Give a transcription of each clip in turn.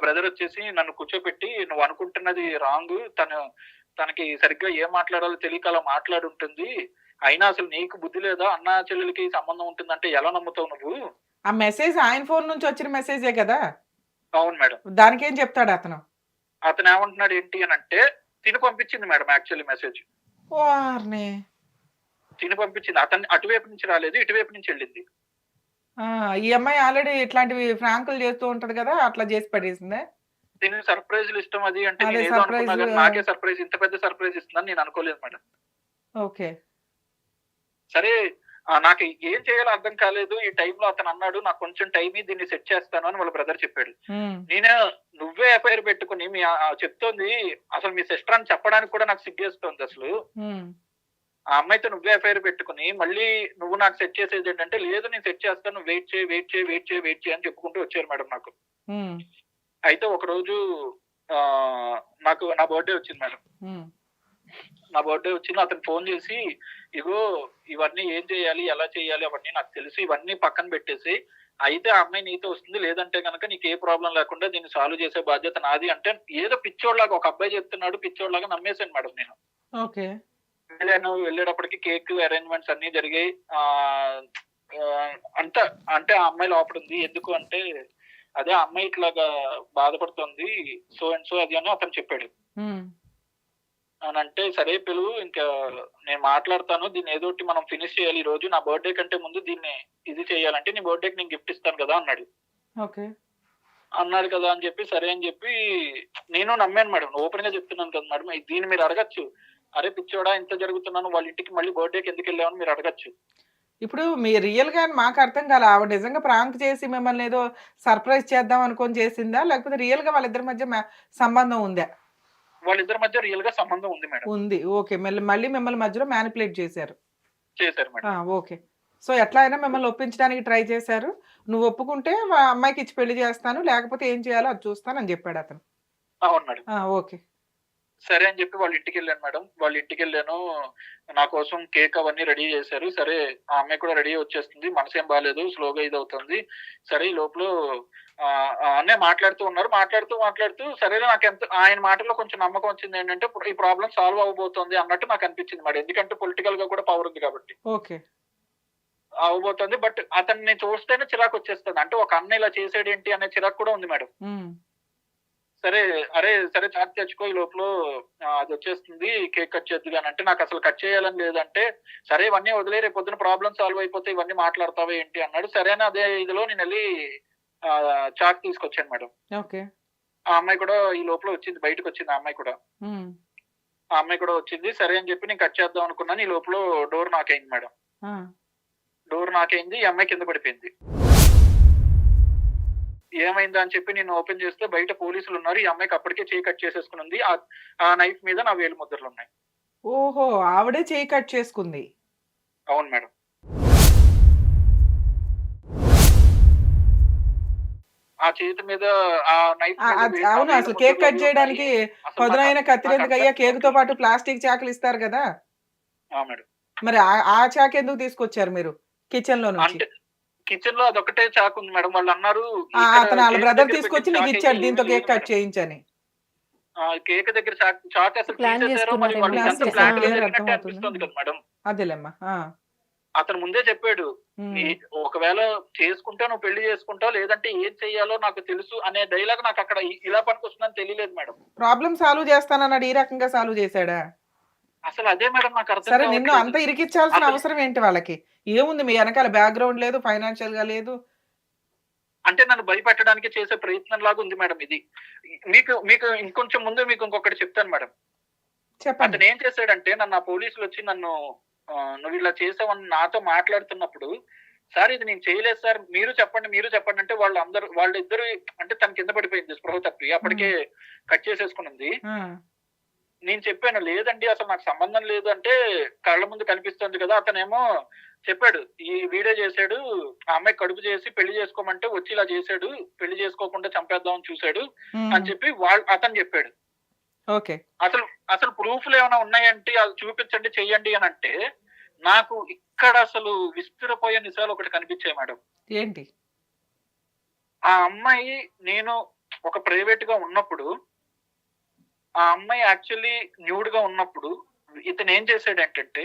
Brother వచ్చేసి నన్ను కూర్చోపెట్టి, "నువ్వు అనుకుంటున్నది రాంగ్. తనకి సరిగ్గా ఏం మాట్లాడాలో తెలియక అలా మాట్లాడుంటుంది. అయినా అసలు నీకు బుద్ధి లేదా? అన్నా చెల్లెలికి సంబంధం ఉంటుందంటే ఎలా నమ్ముతావు నువ్వు?" ఆ మెసేజ్ ఆయన ఫోన్ నుంచి వచ్చిన మెసేజే కదా! అవును మేడం. దానికేం చెప్తాడు అతను? అతనేమంటున్నాడు ఏంటి అనంటే, తిను పంపించింది మేడం యాక్చువల్లీ మెసేజ్. వారిని! తిను పంపించింది. అటువైపు నుంచి రాలేదు. ఇటువైపు నుంచి ఎళ్ళింది. ఆ! ఈ అమ్మాయి ఆల్రెడీ ఇట్లాంటివి ఫ్రాంకులు చేస్తూ ఉంటది కదా! అట్లా చేసి పడేసిందా? తిను సర్ప్రైజ్‌లు ఇష్టం అది అంటే అదే నేనేదో అనుకున్నా సర్ప్రైజ్‌లు గాని నాకే సర్ప్రైజ్ ఇంత పెద్ద సర్ప్రైజ్ ఇస్తుందని నేను అనుకోలేదు మేడం. ఓకే. సరే నాకు ఏం చేయాలో అర్థం కాలేదు. ఈ టైంలో అతనన్నాడు, "నాకు కొంచెం టైమ్ ఇయ్యి దీన్ని సెట్ చేస్తాను" అని వాళ్ళ బ్రదర్ చెప్పాడు. హ్మ్. నేను "నువ్వే ఎఫ్ఐఆర్ పెట్టుకొని చెప్తోంది అసలు మీ సిస్టర్ అని చెప్పడానికి కూడా నాకు సిగ్గేస్తోందసలు. హ్మ్. ఆ అమ్మాయితో నువ్వే ఎఫ్ఐఆర్ పెట్టుకొని మళ్ళీ నువ్వు నాకు సెట్ చేసేదేంటంటే" "లేదు నేను సెట్ చేస్తాను. నువ్వు వెయిట్ చేయి, వెయిట్ చేయి, వెయిట్ చేయి, వెయిట్ చేయి" అని చెప్పుకుంటూ వచ్చారు మేడం నాకు. హ్మ్. అయితే ఒకరోజు నాకు నా బర్త్‌డే వచ్చింది మేడం. హ్మ్. నా బర్త్‌డే వచ్చింది. అతను ఫోన్ చేసి, "ఇగో ఇవన్నీ ఏం చేయాలి? ఎలా చేయాలి? అవన్నీ నాకు తెలుసు. ఇవన్నీ పక్కన పెట్టేసేయి. అయితే ఆ అమ్మాయి నీతో వస్తుంది. లేదంటే గనక నీకు ఏ ప్రాబ్లమ్ లేకుండా దీన్ని సాల్వ్ చేసే బాధ్యత నాది" అంటే ఏదో పిచ్చోడిలాగా ఒక అబ్బాయి చెప్తున్నాడు పిచ్చోడిలాగా నమ్మేసాను మేడం నేను. ఓకే. వెళ్ళేటప్పటికి కేక్ అరేంజ్‌మెంట్స్ అన్నీ జరిగాయి. ఆహ్, ఆహ్, అంతా అంటే ఆ అమ్మాయి లోపడుంది. ఎందుకు అంటే, అదే ఆ అమ్మాయి ఇట్లాగా బాధపడుతుంది. సో అండ్ సో అది అని అతను చెప్పాడు. హ్మ్. అనంటే, "సరే పిలువు ఇంకా నేను మాట్లాడతాను. దీన్ని ఏదోకటి మనం ఫినిష్ చేయాలి ఈరోజు. నా బర్త్‌డే కంటే ముందు దీన్ని ఇది చేయాలంటే నీ బర్త్‌డేకి నేను గిఫ్ట్ ఇస్తాను కదా!" అన్నాడు. ఓకే. అన్నాడు కదా! అని చెప్పి సరే అని చెప్పి నేను నమ్మాను మేడం. ఓపెన్‌గా చెప్తున్నాను కదా మేడం. దీన్ని మీరు అడగొచ్చు. "అరే పిచ్చోడా! ఇంత జరుగుతున్నాను వాళ్ళ ఇంటికి మళ్ళీ బర్త్‌డేకి ఎందుకెళ్ళావు?" అని మీరు అడగొచ్చు. ఇప్పుడు మీ రియల్‌గా మాకు అర్థం కాలే. ఆవిడ నిజంగా ప్రాంక్ చేసి మిమ్మల్ని ఏదో సర్ప్రైజ్ చేద్దాం అనుకోని చేసిందా? లేకపోతే రియల్‌గా వాళ్ళిద్దరి మధ్య సంబంధం ఉందా? వాళ్ళిద్దరి మధ్య రియల్‌గా సంబంధం ఉంది మేడం. ఉంది. ఓకే. మళ్ళీ మిమ్మల్ని మధ్యలో మ్యానిప్యులేట్ చేశారు. చేశారు ఆ! మేడం. ఓకే. సో, ఎట్లా అయినా మిమ్మల్ని ఒప్పించడానికి ట్రై చేశారు. నువ్వు ఒప్పుకుంటే అమ్మాయికిచ్చి పెళ్లి చేస్తాను. లేకపోతే ఏం చేయాలో అది చూస్తానని జెప్పాడతను. అవును మేడం. ఆ! ఓకే. సరే అని చెప్పి వాళ్ళ ఇంటికెళ్ళాను మేడం. వాళ్ళ ఇంటికెళ్ళాను. నా కోసం కేక్ అవన్నీ రెడీ చేశారు. సరే ఆ అమ్మాయి కూడా రెడీ అయ్యి వచ్చేస్తుంది. మనసేం బాలేదు. స్లోగా ఇదవుతుంది. సరే ఈ లోపల అన్నయ్య మాట్లాడుతూ ఉన్నారు. మాట్లాడుతూ సరేలే ఆయన మాటల్లో కొంచెం నమ్మకం వచ్చిందేంటంటే ఈ ప్రాబ్లమ్ సాల్వ్ అవ్వబోతోంది అన్నట్టు నాకనిపించింది మేడం. ఎందుకంటే పొలిటికల్‌గా కూడా పవర్ ఉంది కాబట్టి. ఓకే. అవ్వబోతోంది. బట్ అతన్ని చూస్తేనే చిరాకొచ్చేస్తది. అంటే ఒక అన్న ఇలా చేసాడేంటి అనే చిరాకు కూడా ఉంది మేడం. హ్మ్. సరే, సరే చాక్ తెచ్చుకో ఈ లోపల అదొచ్చేస్తుంది. కేక్ కట్ చేద్దువు గాని అంటే నాకసలు కట్ చేయాలని లేదంటే, సరే ఇవన్నీ వదిలేయి రేపు పొద్దున ప్రాబ్లమ్ సాల్వ్ అయిపోతే ఇవన్నీ మాట్లాడతావా ఏంటి అన్నాడు. సరే అని అదే ఇదిలో నేనెళ్ళి చాక్ తీసుకొచ్చాను మేడం. ఓకే. ఆ అమ్మాయి కూడా ఈ లోపల వచ్చింది. బయటకొచ్చింది ఆ అమ్మాయి కూడా. హ్మ్. ఆ అమ్మాయి కూడా వచ్చింది. సరే అని చెప్పి నేను కట్ చేద్దాం అనుకున్నాను. ఈ లోపల డోర్ నాక్ అయింది మేడం. ఆ! డోర్ నాక్ అయింది. ఈ అమ్మాయి కింద పడిపోయింది. ఏమైందా అని చెప్పి నేను ఓపెన్ చేస్తే బయట పోలీసులున్నారు. ఈ అమ్మాయికి అప్పటికే చెయ్యి కట్ చేసేసుకొనుంది. ఆ నైఫ్ మీద నా వేలు ముద్రలున్నాయి. ఓహో! ఆవిడే చెయ్యి కట్ చేసుకుంది. అవును మేడం. ఆ చేతి మీద ఆ నైఫ్ మీద అవును. వేలు అసలు కేక్ ముద్రలు కట్ అవి ఉన్నాయి. చేయడానికి అసలు పదునైన కత్తిరెందుకయ్యా? కేకుతో నాకర్థం పాటు ప్లాస్టిక్ చాకులు ఇస్తారు గదా! ఆ! మేడం. మరి ఆ చాకెందుకు తీసుకొచ్చారు మీరు కిచెన్‌లో నుంచి? అంటే కిచెన్‌లో అదొక్కటే చాకుంది మేడం. వాళ్ళన్నారు ఇక్కడ అతను ఆళ్ళ కేక్ బ్రదర్ దగ్గర పెట్టిన తీసుకొచ్చి చాకయితే నీకిచ్చాడు. ఏమీ దీంతో లేదు కేక్ కట్ మేడం. చేయించని. కేక్ దగ్గర చాక్ అసలు ప్లాన్ తీసేసారో మరి చేసుకున్నారేమో వాళ్ళు ప్లాన్ ఇదంతా నెక్స్ట్. చేసారు. ప్లాన్‌గా క్లియర్ జరిగినట్టే అర్థమవుతుంది. అనిపిస్తుంది కదా మేడం. అదేలేమ్మా. ఆ! అతను ముందే చెప్పాడు. నీ హ్మ్. ఒకవేళ చేసుకుంటే నువ్వు పెళ్లి చేసుకుంటావు. లేదంటే ఏం చెయ్యాలో నాకు తెలుసు అనే డైలాగ్ నాకక్కడ ఇలా పనికొస్తుందని తెలియలేదు మేడం. ప్రాబ్లమ్ సాల్వ్ చేస్తానన్నాడు. ఈ రకంగా సాల్వ్ చేసాడా? అసలు అదే మేడం నాకర్థం సరే నిన్ను కావట్లేదు. అంత ఇరికిచ్చాల్సిన అసలు అవసరం ఏంటి వాళ్ళకి? ఏముంది మీ ఎనకాల బ్యాక్‌గ్రౌండ్ లేదు, ఫైనాన్షియల్‌గా లేదు. అంటే నన్ను భయపెట్టడానికి చేసే ప్రయత్నంలాగా ఉంది మేడం ఇది. మీకు మీకు ఇంకొంచెం ముందు మీకు ఇంకొకటి చెప్తాను మేడం. చెప్పండి. అతనేం చేసాడంటే ఆ పోలీసులొచ్చి నన్ను "నువ్విలా చేసావని" నాతో మాట్లాడుతున్నప్పుడు, "సార్ ఇది నేను చేయలేదు సార్. మీరు చెప్పండి" అంటే వాళ్ళిద్దరు అంటే తను కింద పడిపోయింది స్పృహ తప్పి. అప్పటికే హ్మ్. కట్ చేసేసుకొనుంది. ఆ! నేను చెప్పాను, "లేదండి అసలు నాకు సంబంధం లేదు" అంటే, కళ్ళ ముందు కనిపిస్తుంది కదా! అతనేమో చెప్పాడు, వీడే చేసాడు. ఆ అమ్మాయికి కడుపు చేసి పెళ్లి చేసుకోమంటే వచ్చి ఇలా చేసాడు. పెళ్లి చేసుకోకుండా చంపేద్దామని చూసాడు హ్మ్. అని చెప్పి అతను చెప్పాడు. ఓకే. అసలు అసలు ప్రూఫ్‌లేమైనా ఉన్నాయంటే అది చూపించండి, చెయ్యండి అనంటే, నాకు ఇక్కడ అసలు విస్తురపోయే నిజాలొకటి కనిపించాయి మేడం. ఏంటి? ఆ అమ్మాయి నేను ఒక ప్రైవేట్ గా ఉన్నప్పుడు ఆ అమ్మాయి యాక్చువల్లీ న్యూడ్ గా ఉన్నప్పుడు ఇతను ఏం చేశాడు ఏంటంటే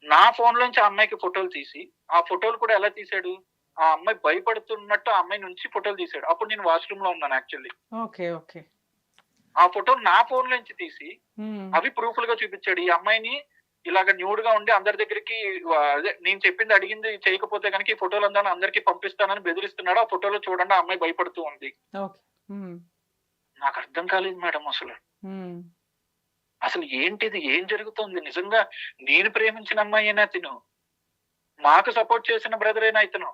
నా ఫోన్ లోంచి ఆ అమ్మాయికి ఫోటోలు తీసి ఆ ఫోటోలు కూడా ఎలా తీశాడు, ఆ అమ్మాయి భయపడుతున్నట్టు ఆ అమ్మాయి నుంచి ఫోటోలు తీశాడు. అప్పుడు నేను వాష్రూమ్ లో ఉన్నాను యాక్చువల్లీ. ఓకే. ఓకే. ఆ ఫోటోలు నా ఫోన్ నుంచి తీసి అవి ప్రూఫ్లుగా చూపించాడు. ఈ అమ్మాయిని ఇలాగ న్యూడ్ గా ఉండి అందరి దగ్గరికి అదే నేను చెప్పింది అడిగింది చేయకపోతే కనుక ఈ ఫోటోలు అందరికి పంపిస్తానని బెదిరిస్తున్నాడు. ఆ ఫోటోలో చూడండి ఆ అమ్మాయి భయపడుతూ ఉంది. నాకు అర్థం కాలేదు మేడం అసలు ఏంటిది, ఏం జరుగుతుంది? నిజంగా నేను ప్రేమించిన అమ్మాయి అయినా తిను, మాకు సపోర్ట్ చేసిన బ్రదర్ అయినా ఇతను,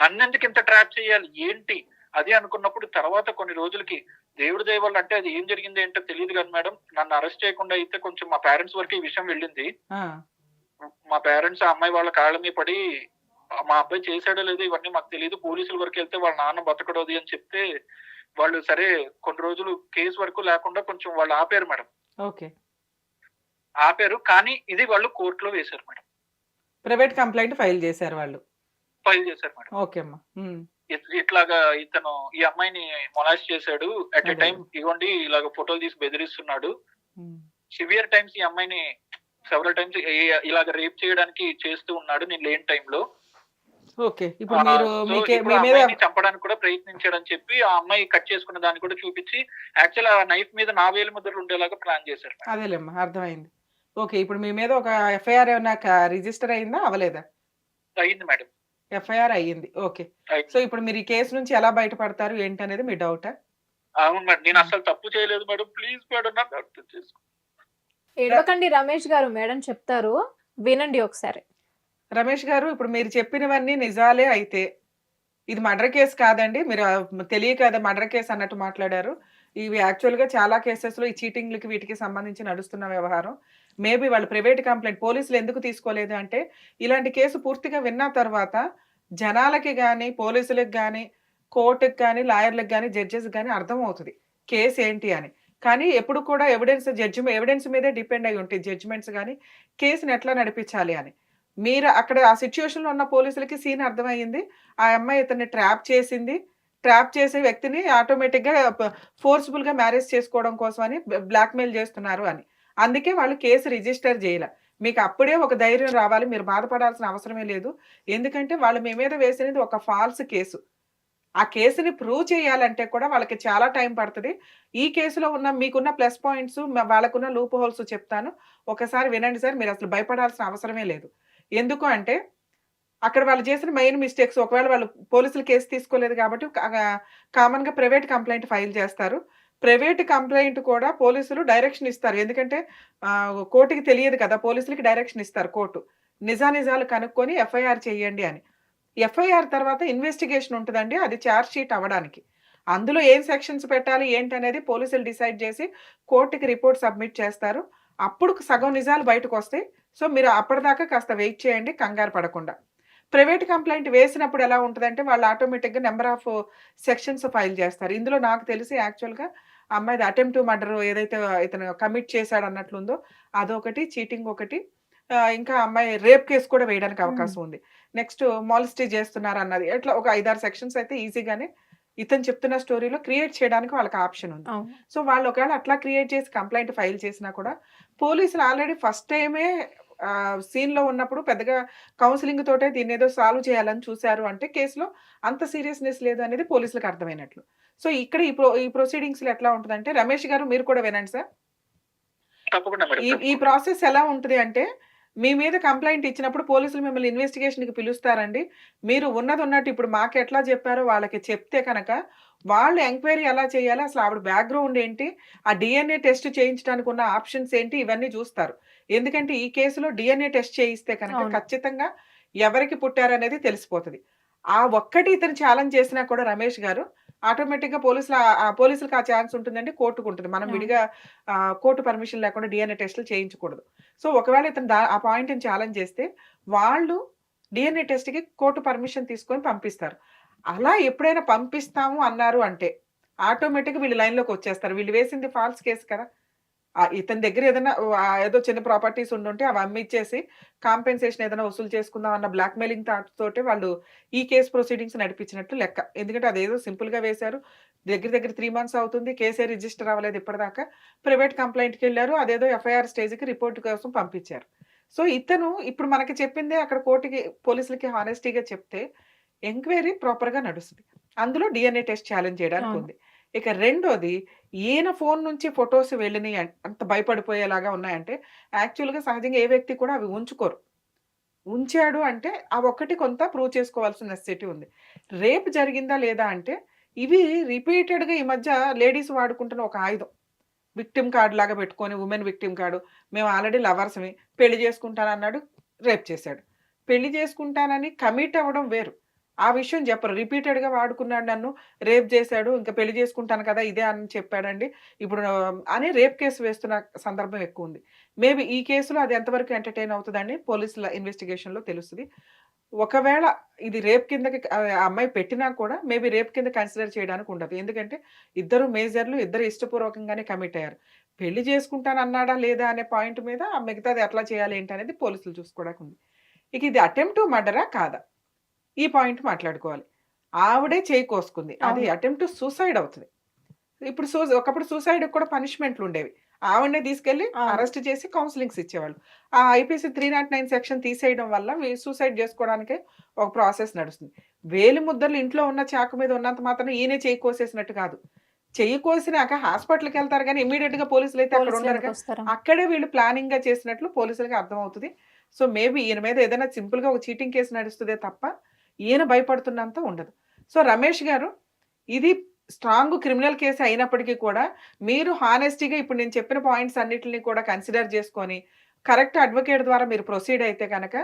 నన్నెందుకు ఇంత ట్రాప్ చేయాలి ఏంటి అది అనుకున్నప్పుడు తర్వాత కొన్ని రోజులకి దేవుడి దయ వల్ల అంటే అది ఏం జరిగింది ఏంటో తెలియదు కదా మేడం, నన్ను అరెస్ట్ చేయకుండా అయితే కొంచెం మా పేరెంట్స్ వరకు ఈ విషయం వెళ్ళింది. మా పేరెంట్స్ ఆ అమ్మాయి వాళ్ళ కాళ్ళ మీద పడి మా అబ్బాయి చేశాడో లేదో ఇవన్నీ మాకు తెలియదు, పోలీసుల వరకు వెళ్తే వాళ్ళ నాన్న బతకడోది అని చెప్తే వాళ్ళు సరే కొన్ని రోజులు కేసు వరకు లేకుండా కొంచెం వాళ్ళు ఆపారు మేడం. ఓకే. ఆపారు కానీ ఇది వాళ్ళు కోర్టులో వేశారు మేడం. ప్రైవేట్ కంప్లైంట్ ఫైల్ చేశారు వాళ్ళు. ఫైల్ చేశారు మేడం. ఓకే అమ్మా. ఇట్లాగా ఇతను ఈ అమ్మాయిని మొలాస్ట్ చేశాడు, అట్ ఎ టైం ఇవ్వండి ఇలాగ ఫోటోలు తీసి బెదిరిస్తున్నాడు, సివియర్ టైమ్స్ ఈ అమ్మాయిని సెవెరల్ టైమ్స్ ఇలాగ రేప్ చేయడానికి చేస్తూ ఉన్నాడు నేను లేని టైంలో. ఓకే. ఇప్పుడు మీరు మీ మీద చంపడానికి కూడా ప్రయత్నించాడని చెప్పి ఆ అమ్మాయి కట్ చేసుకున్న దాన్ని కూడా చూపించి యాక్చువల్ ఆ నైఫ్ మీద నా వేలు ముద్రలు ఉండేలాగా ప్లాన్ చేశారు. అదేలేమ్మా అర్థమైంది. ఓకే. ఇప్పుడు మీ మీద ఒక ఎఫ్ఐఆర్ ఏమైనా రిజిస్టర్ అయిందా అవలేదా? అయింది మేడం. ఎఫ్ఐఆర్ అయ్యింది. ఓకే. సో ఇప్పుడు మీరు ఈ కేసు నుంచి ఎలా బయటపడతారు ఏంటి అనేది మీ డౌట్? అవును మేడం, నేను అసలు తప్పు చేయలేదు మేడం, ప్లీజ్ మేడం నాకు అర్థం చేసుకో. ఏడవకండి రమేష్ గారు, మేడం చెప్తారు వినండి ఒకసారి. రమేష్ గారు ఇప్పుడు మీరు చెప్పినవన్నీ నిజాలే అయితే ఇది మర్డర్ కేసు కాదండి, మీరు తెలియక కదా మర్డర్ కేసు అన్నట్టు మాట్లాడారు. ఇవి యాక్చువల్గా చాలా కేసెస్లో ఈ చీటింగ్లకి వీటికి సంబంధించి నడుస్తున్న వ్యవహారం. మేబీ వాళ్ళు ప్రైవేట్ కంప్లైంట్ పోలీసులు ఎందుకు తీసుకోలేదు అంటే ఇలాంటి కేసు పూర్తిగా విన్న తర్వాత జనాలకి కానీ పోలీసులకు కానీ కోర్టుకి కానీ లాయర్లకు కానీ జడ్జెస్ కానీ అర్థమవుతుంది కేసు ఏంటి అని. కానీ ఎప్పుడు కూడా ఎవిడెన్స్ మీదే డిపెండ్ అయి ఉంటుంది జడ్జిమెంట్స్ కానీ కేసుని ఎట్లా నడిపించాలి అని. మీరు అక్కడ ఆ సిచ్యువేషన్లో ఉన్న పోలీసులకి సీన్ అర్థమయ్యింది, ఆ అమ్మాయి ఇతన్ని ట్రాప్ చేసే వ్యక్తిని ఆటోమేటిక్గా ఫోర్స్ఫుల్గా మ్యారేజ్ చేసుకోవడం కోసం అని బ్లాక్మెయిల్ చేస్తున్నారు అని. అందుకే వాళ్ళు కేసు రిజిస్టర్ చేయలే. మీకు అప్పుడే ఒక ధైర్యం రావాలి, మీరు బాధపడాల్సిన అవసరమే లేదు. ఎందుకంటే వాళ్ళు మీ మీద వేసినది ఒక ఫాల్స్ కేసు. ఆ కేసుని ప్రూవ్ చేయాలంటే కూడా వాళ్ళకి చాలా టైం పడుతుంది. ఈ కేసులో మీకున్న ప్లస్ పాయింట్స్ వాళ్ళకున్న లూప్ హోల్స్ చెప్తాను, ఒకసారి వినండి సార్. మీరు అసలు భయపడాల్సిన అవసరమే లేదు. ఎందుకు అంటే అక్కడ వాళ్ళు చేసిన మెయిన్ మిస్టేక్స్, ఒకవేళ వాళ్ళు పోలీసులు కేసు తీసుకోలేదు కాబట్టి కామన్గా ప్రైవేట్ కంప్లైంట్ ఫైల్ చేస్తారు. ప్రైవేట్ కంప్లైంట్ కూడా పోలీసులు డైరెక్షన్ ఇస్తారు, ఎందుకంటే కోర్టుకి తెలియదు కదా, పోలీసులకి డైరెక్షన్ ఇస్తారు కోర్టు, నిజాలు కనుక్కొని ఎఫ్ఐఆర్ చేయండి అని. ఎఫ్ఐఆర్ తర్వాత ఇన్వెస్టిగేషన్ ఉంటుందండి, అది ఛార్జ్ షీట్ అవ్వడానికి. అందులో ఏం సెక్షన్స్ పెట్టాలి ఏంటి అనేది పోలీసులు డిసైడ్ చేసి కోర్టుకి రిపోర్ట్ సబ్మిట్ చేస్తారు. అప్పుడు సగం నిజాలు బయటకు వస్తాయి. సో మీరు అప్పటిదాకా కాస్త వెయిట్ చేయండి, కంగారు పడకుండా. ప్రైవేట్ కంప్లైంట్ వేసినప్పుడు ఎలా ఉంటుందంటే వాళ్ళు ఆటోమేటిక్గా నెంబర్ ఆఫ్ సెక్షన్స్ ఫైల్ చేస్తారు. ఇందులో నాకు తెలిసి యాక్చువల్గా అమ్మాయిది అటెంప్ట్ టు మర్డర్ ఏదైతే ఇతను కమిట్ చేశాడు అన్నట్లుందో అదొకటి, చీటింగ్ ఒకటి, ఇంకా అమ్మాయి రేప్ కేసు కూడా వేయడానికి అవకాశం ఉంది. నెక్స్ట్ మాలిస్టీ చేస్తున్నారు అన్నది, ఇట్లా ఒక 5-6 సెక్షన్స్ అయితే ఈజీగానే ఇతను చెప్తున్న స్టోరీలో క్రియేట్ చేయడానికి వాళ్ళకి ఆప్షన్ ఉంది. సో వాళ్ళు ఒకవేళ అట్లా క్రియేట్ చేసి కంప్లైంట్ ఫైల్ చేసినా కూడా పోలీసులు ఆల్రెడీ ఫస్ట్ టైమే సీన్లో ఉన్నప్పుడు పెద్దగా కౌన్సిలింగ్ తోటే దీన్ని ఏదో సాల్వ్ చేయాలని చూశారు అంటే కేసులో అంత సీరియస్నెస్ లేదు అనేది పోలీసులకు అర్థమైనట్లు. సో ఇక్కడ ఈ ప్రొసీడింగ్స్లో ఎట్లా ఉంటుందంటే, రమేష్ గారు మీరు కూడా వినండి సార్. ఈ ప్రాసెస్ ఎలా ఉంటుంది అంటే, మీ మీద కంప్లైంట్ ఇచ్చినప్పుడు పోలీసులు మిమ్మల్ని ఇన్వెస్టిగేషన్కి పిలుస్తారండి. మీరు ఉన్నట్టు ఇప్పుడు మాకు ఎట్లా చెప్పారో వాళ్ళకి చెప్తే కనుక వాళ్ళు ఎంక్వైరీ ఎలా చేయాలి, అసలు ఆవిడ బ్యాక్గ్రౌండ్ ఏంటి, ఆ డిఎన్ఏ టెస్ట్ చేయించడానికి ఉన్న ఆప్షన్స్ ఏంటి, ఇవన్నీ చూస్తారు. ఎందుకంటే ఈ కేసులో డిఎన్ఏ టెస్ట్ చేయిస్తే కనుక ఖచ్చితంగా ఎవరికి పుట్టారనేది తెలిసిపోతుంది. ఆ ఒక్కటి ఇతను ఛాలెంజ్ చేసినా కూడా రమేష్ గారు ఆటోమేటిక్గా పోలీసులకు ఆ ఛాన్స్ ఉంటుందండి, కోర్టుకు ఉంటుంది. మనం విడిగా కోర్టు పర్మిషన్ లేకుండా డిఎన్ఏ టెస్టులు చేయించకూడదు. సో ఒకవేళ ఇతను ఆ పాయింట్ని ఛాలెంజ్ చేస్తే వాళ్ళు డిఎన్ఏ టెస్ట్కి కోర్టు పర్మిషన్ తీసుకొని పంపిస్తారు. అలా ఎప్పుడైనా పంపిస్తాము అన్నారు అంటే ఆటోమేటిక్గా వీళ్ళు లైన్లోకి వచ్చేస్తారు. వీళ్ళు వేసింది ఫాల్స్ కేసు కదా, ఇతని దగ్గర ఏదైనా ఏదో చిన్న ప్రాపర్టీస్ ఉండుంటే అవి అమ్మిచ్చేసి కాంపెన్సేషన్ ఏదైనా వసూలు చేసుకుందాం అన్న బ్లాక్‌మెయిలింగ్ థాట్ తోటే వాళ్ళు ఈ కేస్ ప్రొసీడింగ్స్ నడిపించినట్టు లెక్క. ఎందుకంటే అదేదో సింపుల్‌గా వేశారు. దగ్గర దగ్గర 3 మంత్స్ అవుతుంది. కేసే రిజిస్టర్ అవ్వలేదు ఇప్పటిదాకా. ప్రైవేట్ కంప్లెయింట్‌కెళ్లారు. అదేదో ఎఫ్ఐఆర్ స్టేజ్‌కి రిపోర్ట్ కోసం పంపించారు. సో, ఇతను ఇప్పుడు మనకి చెప్పిందే అక్కడ కోర్ట్‌కి పోలీసులకి హానెస్టీగా చెప్తే ఎంక్వైరీ ప్రాపర్‌గా నడుస్తది. అందులో డీఎన్ఏ టెస్ట్ ఛాలెంజ్ చేయడానికి అవును. ఉంది. ఇక రెండోది ఈయన ఫోను నుంచి ఫోటోస్ వెళ్ళినియి అంత భయపడిపోయేలాగా ఉన్నాయంటే యాక్చువల్‌గా సహజంగా ఏ వ్యక్తి కూడా అవి ఉంచుకోరు. ఉంచాడు అంటే ఆ ఒక్కటి కొంత ప్రూవ్ చేసుకోవాల్సిన నెసెసిటీ ఉంది. రేప్ జరిగిందా లేదా అంటే ఇవి రిపీటెడ్‌గా ఈ మధ్య లేడీస్ వాడుకుంటున్న ఒక ఆయుధం. విక్టిమ్ కార్డ్ లాగా పెట్టుకొని వుమెన్ విక్టిమ్ కార్డ్. మేము ఆల్రెడీ లవర్స్‌మి. పెళ్లి చేసుకుంటానన్నాడు. రేప్ చేశాడు. పెళ్లి చేసుకుంటానని కమిట్ అవ్వడం వేరు. ఆ విషయం చెప్పరు. రిపీటెడ్‌గా వాడుకున్నాడు నన్ను. రేప్ చేశాడు. ఇంకా పెళ్లి చేసుకుంటాను కదా! ఇదే అని చెప్పాడండి. ఇప్పుడు అని రేప్ కేస్ వేస్తున్న సందర్భం ఎక్కువుంది. మేబీ ఈ కేసులో అది ఎంతవరకు ఎంటర్‌టైన్ అవుతదని పోలీసుల ఇన్వెస్టిగేషన్‌లో తెలుస్తది. ఒకవేళ ఇది రేప్ కిందకి ఆ అమ్మాయి పెట్టినా కూడా మేబీ రేప్ కింద కన్సిడర్ చేయడానికి ఉండదు. ఎందుకంటే ఇద్దరు మేజర్‌లు ఇద్దరు ఇష్టపూర్వకంగానే కమిట్ అయ్యారు. పెళ్లి చేసుకుంటానన్నాడా లేదా అనే పాయింట్ మీద మిగతాది ఎట్లా చేయాలి ఏంటి అనేది పోలీసులు చూసుకోవడానికి ఉంది. ఇక ఇది అటెంప్ట్ టు మర్డరా? కాదా? ఈ పాయింట్ మాట్లాడుకోవాలి. ఆవిడే చేయి కోసుకుంది. అది అవును. అటెంప్ట్ టు సూసైడ్ అవుతది. ఇప్పుడు ఒకప్పుడు సూసైడ్‌కి కూడా పనిష్మెంట్‌లుండేవి. ఆవిడనే తీసుకెళ్ళి అవును. అరెస్ట్ చేసి కౌన్సెలింగ్స్ ఇచ్చేవాళ్ళు. ఆ ఐపీసీ 309 సెక్షన్ తీసేయడం వల్ల సూసైడ్ చేసుకోవడానికే ఒక ప్రాసెస్ నడుస్తుంది. వేలి ముద్దలు ఇంట్లో ఉన్న చాకు మీద ఉన్నంత మాత్రాన ఈయనే చెయ్యి కోసేసినట్టు కాదు. చెయ్యి కోసినాక హాస్పిటల్‌కెళ్తారు గానీ ఇమ్మీడియేట్‌గా పోలీసులైతే అక్కడ పోలీసులు ఉండరుగా. ఎందుకొస్తారు? అక్కడే వీళ్ళు ప్లానింగ్‌గా చేసినట్లు పోలీసులకి అర్థమవుతది. సో, మేబీ ఈయన మీద ఏదైనా సింపుల్‌గా ఒక చీటింగ్ కేస్ నడుస్తదే తప్ప ఈయన భయపడుతున్నంత ఉండదు. సో, రమేష్ గారు ఇది స్ట్రాంగ్ క్రిమినల్ కేస్ అయినప్పటికీ కూడా మీరు హానెస్టీగా ఇప్పుడు నేను చెప్పిన పాయింట్స్ అన్నిటిని కూడా కన్సిడర్ చేసుకొని కరెక్ట్ అడ్వకేట్ ద్వారా మీరు ప్రొసీడ్ అయితే గనక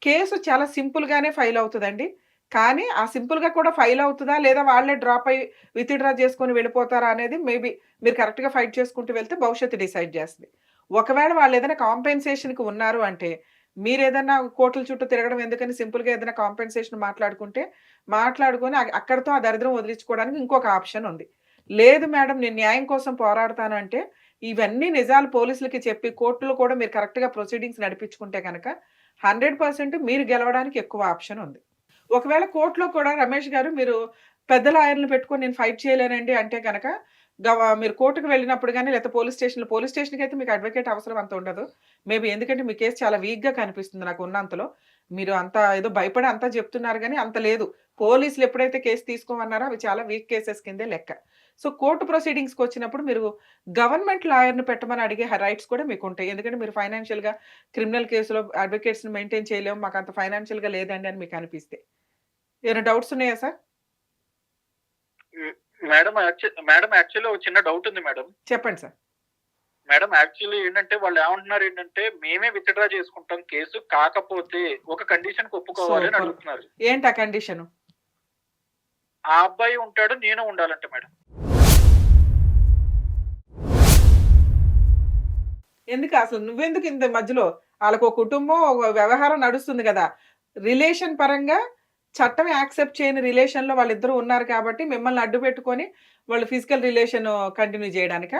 కేసు చాలా సింపుల్‌గానే ఫైల్ అవుతదండి. కానీ ఆ సింపుల్‌గా కూడా ఫైల్ అవుతదా? లేదా వాళ్ళే డ్రాప్ అయ్యి విత్‌డ్రా చేసుకొని వెళ్ళిపోతారా? అనేది మేబీ మీరు కరెక్ట్‌గా ఫైట్ చేసుకుంటూ వెళ్తే భవిష్యత్తు డిసైడ్ చేస్తది. ఒకవేళ వాళ్ళేదైనా కాంపెన్సేషన్‌కి ఉన్నారు అంటే మీరేదన్నా కోర్టుల చుట్టూ తిరగడం ఎందుకని సింపుల్‌గా ఏదైనా కాంపెన్సేషన్ మాట్లాడుకుంటే మాట్లాడుకొని అక్కడితో ఆ దరిద్రం వదిలించుకోవడానికి ఇంకొక ఆప్షన్ ఉంది. లేదు మేడం నేను న్యాయం కోసం పోరాడతానంటే ఇవన్నీ నిజాలు పోలీసులకి చెప్పి కోర్టులో కూడా మీరు కరెక్ట్‌గా ప్రొసీడింగ్స్ నడిపించుకుంటే గనక 100% మీరు గెలవడానికి ఎక్కువ ఆప్షన్ ఉంది. ఒకవేళ కోర్ట్‌లో కూడా రమేష్ గారు మీరు పెద్ద లాయర్‌లని పెట్టుకొని నేను ఫైట్ చేయలేనండి అంటే గనక మీరు కోర్ట్‌కి వెళ్ళినప్పుడు గాని లేకపోతే పోలీస్ స్టేషన్‌కైతే మీకు అడ్వకేట్ అవసరం అంత ఉండదు. మేబీ ఎందుకంటే మీ కేస్ చాలా వీక్‌గా కనిపిస్తుంది నాకు ఉన్నంతలో. మీరు అంత ఏదో భయపడి అంతా చెప్తున్నారు గానీ అంత లేదు. పోలీసులు ఎప్పుడైతే కేస్ తీసుకోమన్నారో అవి చాలా వీక్ కేసెస్ కిందే లెక్క. సో, కోర్ట్ ప్రొసీడింగ్స్‌కొచ్చినప్పుడు మీరు గవర్నమెంట్ లాయర్‌ని పెట్టమని అడిగే రైట్స్ కూడా మీకుంటాయి. ఎందుకంటే మీరు ఫైనాన్షియల్‌గా క్రిమినల్ కేస్‌లో అడ్వకేట్స్‌ని మెయింటైన్ చేయలేము. మాకంత ఫైనాన్షియల్‌గా లేదండి అని మీకనిపిస్తే. ఏమైనా డౌట్స్ ఉన్నాయా సార్? హ్మ్. మేడం యాక్చువల్లీ ఒక చిన్న డౌట్ ఉంది మేడం. చెప్పండి సార్. మేడం యాక్చువల్లీ ఏంటంటే వాళ్ళేమంటున్నారేంటంటే, మేమే విత్‌డ్రా చేసుకుంటాం కేసు. కాకపోతే ఒక కండిషన్‌కి ఒప్పుకోవాలి అని సూపర్. అడుగుతున్నారు. ఏంటా కండిషను? ఆ అబ్బాయి ఉంటాడు. నేను ఉండాలంట మేడం. ఎందుకు అసలు నువ్వెందుకు ఇంత మధ్యలో? ఆళ్ళకో కుటుంబం, ఒక వ్యవహారం నడుస్తుంది గదా! రిలేషన్ పరంగా చట్టం యాక్సెప్ట్ చేయని రిలేషన్‌లో వాళ్ళిద్దరూ ఉన్నారు కాబట్టి మిమ్మల్ని అడ్డు పెట్టుకొని వాళ్ళు ఫిజికల్ రిలేషన్ కంటిన్యూ జేయడానికా?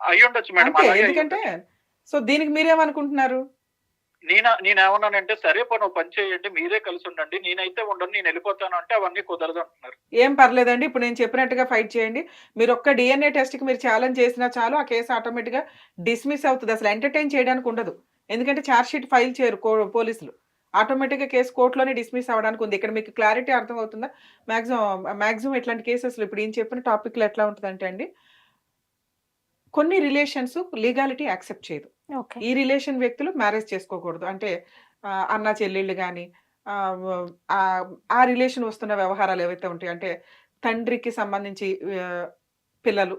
అయ్యుండొచ్చు మేడం. అంతే. అలాగే ఎందుకంటే అయ్యుండొచ్చు. సో, దీనికి మీరేమనుకుంటున్నారు? నేనేమన్నానంటే, సరే పోనీ ఓ పని చేయండి. మీరే కలిసుండండి. నేనైతే ఉండను. నేనెళ్ళిపోతాను అంటే అవన్నీ కుదరదు అంటున్నారు. ఏం పర్లేదండి. ఇప్పుడు నేను చెప్పినట్టుగా ఫైట్ చేయండి. మీరొక్క డీఎన్ఏ టెస్ట్‌కి మీరు ఛాలెంజ్ చేసినా చాలు ఆ కేస్ ఆటోమేటిక్‌గా డిస్మిస్ అవుతది. అసలు ఎంటర్‌టైన్ చేయడానికి ఉండదు. ఎందుకంటే చార్జ్ షీట్ ఫైల్ చేయరు పోలీసులు. ఆటోమేటిక్‌గా కేస్ కోర్ట్‌లోనే డిస్మిస్ అవ్వడానికి ఉంది. ఇక్కడ మీకు క్లారిటీ అర్థమవుతుందా? మాక్సిమం ఇట్లాంటి కేసెస్‌లో ఇప్పుడు ఈయన చెప్పిన టాపిక్‌లో ఎట్లా ఉంటదంటే అండి, కొన్ని రిలేషన్స్ లీగాలిటీ యాక్సెప్ట్ చేయదు. ఓకే. ఈ రిలేషన్ వ్యక్తులు మ్యారేజ్ చేసుకోకూడదు. అంటే అన్న చెల్లెళ్ళు గాని ఆ రిలేషన్ వస్తున్న వ్యవహారాలు ఏవైతే ఉంటాయో అంటే తండ్రికి సంబంధించి పిల్లలు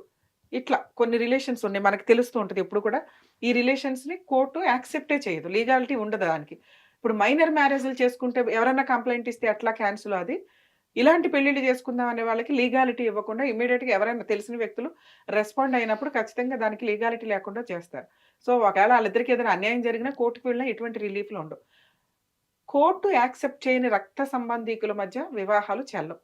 ఇట్లా కొన్ని రిలేషన్స్ ఉన్నాయి. మనకు తెలుస్తూ ఉంటది ఎప్పుడు కూడా. ఈ రిలేషన్స్‌ని కోర్టు యాక్సెప్టే చేయదు. లీగాలిటీ ఉండదు దానికి. ఇప్పుడు మైనర్ మ్యారేజ్‌లు చేసుకుంటే ఎవరన్నా కంప్లెయింట్ ఇస్తే ఎట్లా క్యాన్సిల్ అది? ఇలాంటి పెళ్ళిళ్ళు చేసుకుందాం అనే వాళ్ళకి లీగాలిటీ ఇవ్వకుండా ఇమ్మీడియేట్‌గా ఎవరైనా తెలిసిన వ్యక్తులు రెస్పాండ్ అయినప్పుడు ఖచ్చితంగా దానికి లీగాలిటీ లేకుండా చేస్తారు. సో, ఒకవేళ ఆళ్ళిద్దరికీ ఏదైనా అన్యాయం జరిగినా కోర్ట్‌కి వెళ్ళినా ఎటువంటి రిలీఫ్‌లు ఉండవు. కోర్టు యాక్సెప్ట్ చేయని రక్త సంబంధీకుల మధ్య వివాహాలు చెల్లవు.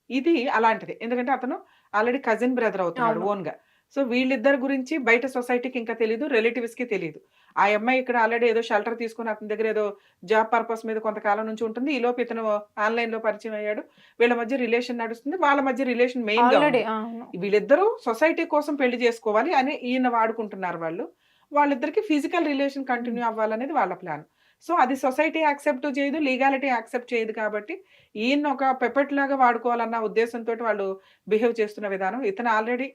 ఇది అలాంటిదే. ఎందుకంటే అతను ఆల్రెడీ కజిన్ బ్రదర్ అవుతున్నాడు అవును. ఓన్‌గా. సో వీళ్ళిద్దరి గురించి బయట సొసైటీకి ఇంకా తెలీదు, రిలేటివ్స్‌కి తెలీదు. ఆ అమ్మాయి ఇక్కడ ఆల్రెడీ ఏదో షెల్టర్ తీసుకొని అతని దగ్గర ఏదో జాబ్ పర్పస్ మీద కొంతకాలం నుంచి ఉంటుంది. ఈలోపు ఇతను ఆన్‌లైన్‌లో పరిచయం అయ్యాడు. వీళ్ళ మధ్య రిలేషన్ నడుస్తుంది. వాళ్ళ మధ్య రిలేషన్ మెయిన్‌గా ఆల్రెడీ ఉంది. అవును. వీళ్ళిద్దరూ సొసైటీ కోసం పెళ్లి చేసుకోవాలి అని ఈయన వాడుకుంటున్నారు వాళ్ళు. వాళ్ళిద్దరికీ ఫిజికల్ రిలేషన్ కంటిన్యూ అవ్వాలనేది వాళ్ళ ప్లాన్. సో అది సొసైటీ యాక్సెప్ట్ చేయదు, లీగాలిటీ యాక్సెప్ట్ చేయదు కాబట్టి ఈయన్ని ఒక పెపెట్ లాగా వాడుకోవాలన్న ఉద్దేశంతోటి వాళ్ళు బిహేవ్ చేస్తున్న విధానం. ఇతను ఆల్రెడీ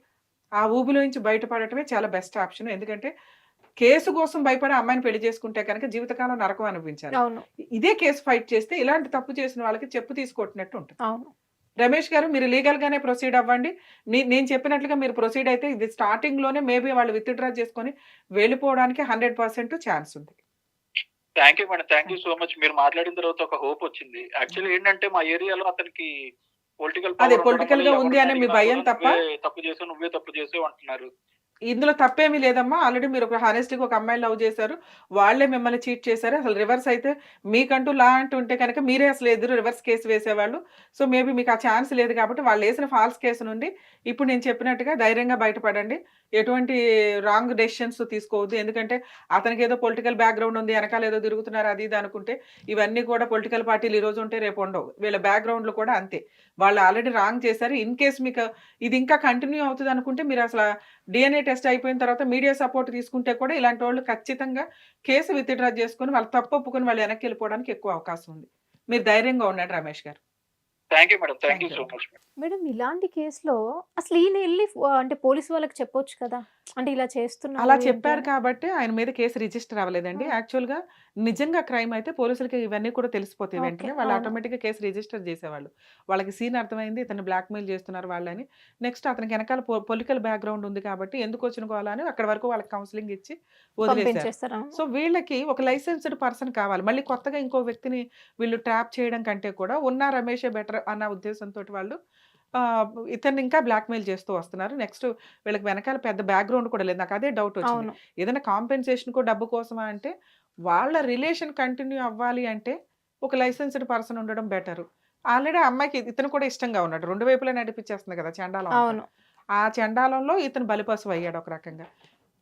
ఆ ఊబిలో నుంచి బయటపడటమే చాలా బెస్ట్ ఆప్షన్. ఎందుకంటే కేసు కోసం భయపడి ఆ అమ్మాయిని పెళ్లి చేసుకుంటే కనుక జీవితకాలం నరకం అనిపించాలి. అవును. ఇదే కేసు ఫైట్ చేస్తే ఇలాంటి తప్పు చేసిన వాళ్ళకి చెప్పు తీసుకొట్టినట్టు ఉంటుంది. అవును. రమేష్ గారు మీరు లీగల్ గానే ప్రొసీడ్ అవ్వండి. నేను చెప్పినట్లుగా మీరు ప్రొసీడ్ అయితే ఇది స్టార్టింగ్ లోనే మేబీ వాళ్ళు విత్‌డ్రా చేసుకొని వెళ్ళిపోవడానికి 100% ఛాన్స్ ఉంది. Thank you madam. Thank you so much. మీరు మాట్లాడిన తర్వాత ఒక హోప్ వచ్చింది. యాక్చువల్లీ ఏంటంటే మా ఏరియాలో అతనికి పొలిటికల్ అదే పొలిటికల్ గా ఉంది అనే మీ భయం తప్ప తప్పు చేసావు, నువ్వే తప్పు చేసావు అంటున్నారు. ఇందులో తప్పేమీ లేదమ్మా. ఆల్రెడీ మీరు ఒక హానెస్ట్‌గా ఒక అమ్మాయిని లవ్ చేశారు. వాళ్ళే మిమ్మల్ని చీట్ చేశారు. అసలు రివర్స్ అయితే మీకంటూ లా అంటూ ఉంటే కనుక మీరే అసలు ఎదురు రివర్స్ కేసు వేసేవాళ్ళు. సో మేబీ మీకు ఆ ఛాన్స్ లేదు కాబట్టి వాళ్ళేసిన ఫాల్స్ కేసు నుండి ఇప్పుడు నేను చెప్పినట్టుగా ధైర్యంగా బయటపడండి. ఎటువంటి రాంగ్ డెసిషన్స్ తీసుకోవద్దు. ఎందుకంటే అతనికి ఏదో పొలిటికల్ బ్యాక్‌గ్రౌండ్ ఉంది. ఎనకాల ఏదో తిరుగుతున్నారు అది ఇది అనుకుంటే ఇవన్నీ కూడా పొలిటికల్ పార్టీలు ఈ రోజు ఉంటే రేపు ఉండవు. వీళ్ళ బ్యాక్‌గ్రౌండ్‌లు కూడా అంతే. వాళ్ళు ఆల్రెడీ రాంగ్ చేశారు. ఇన్ కేస్ మీకు ఇది ఇంకా కంటిన్యూ అవుతది అనుకుంటే మీరు అసల డీఎన్ఏ టెస్ట్ అయిపోయిన తర్వాత మీడియా సపోర్ట్ తీసుకుంటే కూడా ఇలాంటి వాళ్ళు ఖచ్చితంగా కేసు విత్‌డ్రా చేసుకొని వాళ్ళు తప్పు ఒప్పుకొని వాళ్ళు వెనక్కి వెళ్ళిపోవడానికి ఎక్కువ అవకాశం ఉంది. మీరు ధైర్యంగా ఉండండి రమేష్ గారు. Thank you madam. Thank you thank so you. Much madam. Madam ఇలాంటి కేసులో అసలు ఈయన వెళ్ళి అంటే పోలీసు వాళ్ళకి చెప్పొచ్చు కదా, అంటే ఇలా చేస్తున్నారు అలా ఏంటి చెప్పారు అని. కాబట్టి ఆయన మీద కేసు రిజిస్టర్ అవ్వలేదండి. ఆ, యాక్చువల్‌గా నిజంగా క్రైమ్ అయితే పోలీసులకి ఇవన్నీ కూడా తెలిసిపోతాయి ఓకే. వెంటనే. వాళ్ళు అవును. ఆటోమేటిక్‌గా కేసు రిజిస్టర్ చేసేవాళ్ళు. వాళ్ళకి సీన్ అర్థమైంది ఇతన్ని బ్లాక్‌మెయిల్ చేస్తున్నారు వాళ్ళని. నెక్స్ట్ అతనికి వెనకాల పొలిటికల్ బ్యాక్‌గ్రౌండ్ ఉంది కాబట్టి ఎందుకొచ్చిన గోల అని అక్కడి వరకు వాళ్ళకి కౌన్సెలింగ్ ఇచ్చి వదిలేశారు. పంపించేస్తారు. సో వీళ్ళకి ఒక లైసెన్స్డ్ పర్సన్ కావాలి. మళ్ళీ కొత్తగా ఇంకో వ్యక్తిని వీళ్ళు ట్రాప్ చేయడం కంటే కూడా ఉన్న రమేషే బెటర్ అన్న ఉద్దేశంతోటి వాళ్ళు ఇతన్ని ఇంకా బ్లాక్‌మెయిల్ చేస్తూ వస్తున్నారు. నెక్స్ట్ వీళ్ళకి వెనకాల పెద్ద బ్యాక్‌గ్రౌండ్ కూడా లేదు. నాకు అదే డౌట్ వచ్చింది. అవును. ఏదైనా కాంపెన్సేషన్‌కో డబ్బు కోసమా అంటే వాళ్ళ రిలేషన్ కంటిన్యూ అవ్వాలి అంటే ఒక లైసెన్స్డ్ పర్సన్ ఉండడం బెటరు. ఆల్రెడీ ఆ అమ్మాయికి ఇతను కూడా ఇష్టంగా ఉన్నాడు. 2 వైపులా నడిపించేస్తుంది కదా చండాలం అంతా. అవును. ఆ చండాలంలో ఇతను బలిపశువు అయ్యాడు ఒక రకంగా.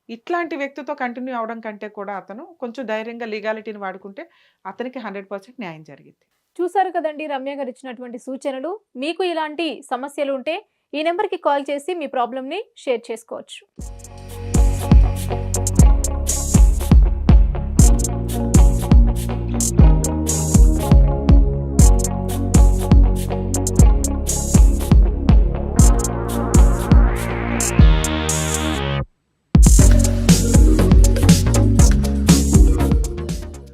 ఇట్లాంటి వ్యక్తితో కంటిన్యూ అవ్వడం కంటే కూడా అతను కొంచెం ధైర్యంగా లీగాలిటీని వాడుకుంటే అతనికి 100% న్యాయం జరిగిద్ది. చూసారు కదండి రమ్య గారు ఇచ్చినటువంటి సూచనలు. మీకు ఇలాంటి సమస్యలు ఉంటే ఈ నెంబర్కి కాల్ చేసి మీ ప్రాబ్లమ్ని షేర్ చేసుకోవచ్చు.